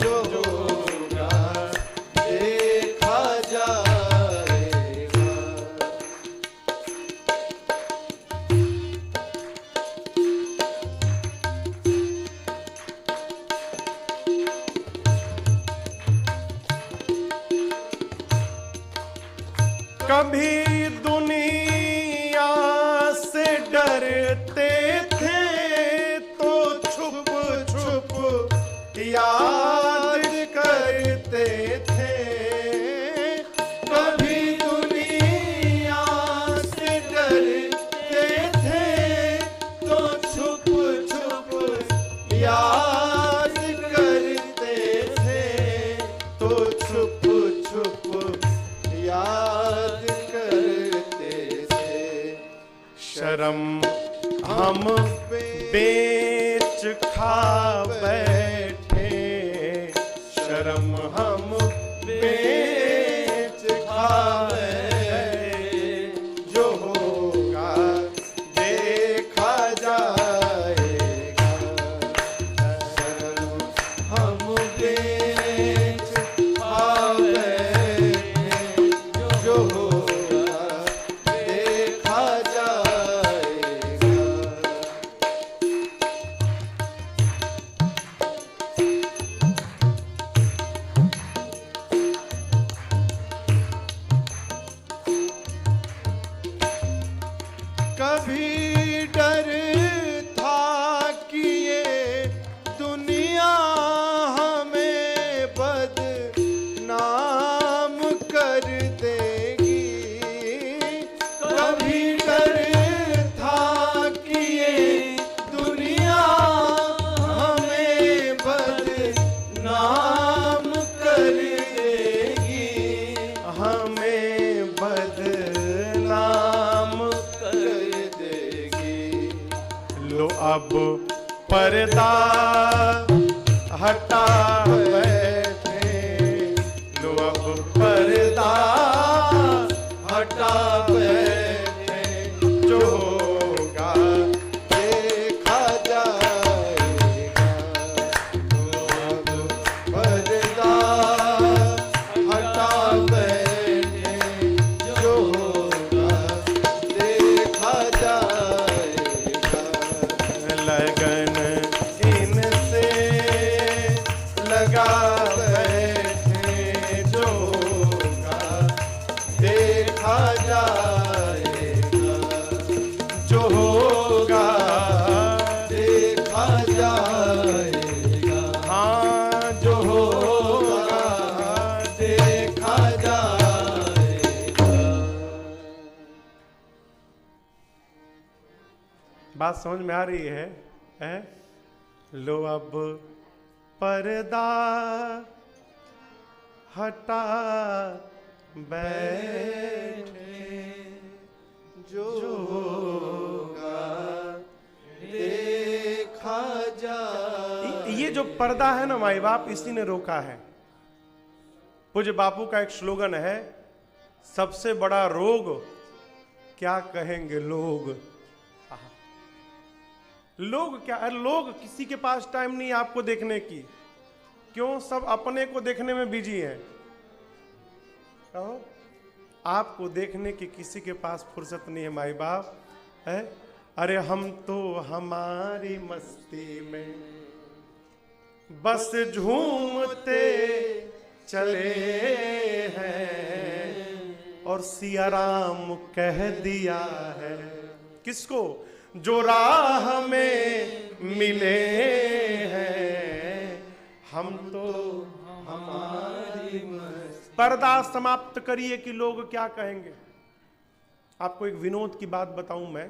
जो होगा देखा जाएगा। कभी दुनिया से डरते थे तो छुप छुप याद करते थे। कभी दुनिया से डरते थे तो छुप छुप याद करते थे, तो छुप छुप याद करते थे। शर्म हम बेच खा बैठे, शर्म हम बेच खा बैठे, जो होगा देखा जाएगा। शर्म हम बेच खा बैठे, जो होगा देखा जाएगा। कभी डर था कि ये दुनिया हमें बदनाम कर देगी। कभी डर था कि ये दुनिया हमें बदनाम कर देगी, हमें बदनाम कर देगी। लो अब पर्दा हटा बैठे, लो अब पर्दा हटा बैठे, जो होगा देखा जाएगा। अब पर्दा हटा बैठे, जो होगा देखा जाएगा। लगन इनसे लगा बैठे, जो होगा देखा जाएगा, जो होगा देखा जाएगा। हाँ जो होगा देखा जाएगा। बात समझ में आ रही है, हैं? लो अब पर्दा हटा बैठे, जो होगा देखा जाए। ये जो पर्दा है ना माई बाप, इसी ने रोका है। पूज्य बापू का एक स्लोगन है, सबसे बड़ा रोग क्या कहेंगे लोग। लोग क्या, अरे लोग किसी के पास टाइम नहीं है आपको देखने की। क्यों? सब अपने को देखने में बिजी है। कहो, आपको देखने की किसी के पास फुर्सत नहीं है माई बाप है। अरे हम तो हमारी मस्ती में बस झूमते चले हैं, और सिया राम कह दिया है किसको? जो राह में मिले हैं, हम तो हमारी पर्दा समाप्त करिए कि लोग क्या कहेंगे। आपको एक विनोद की बात बताऊं मैं।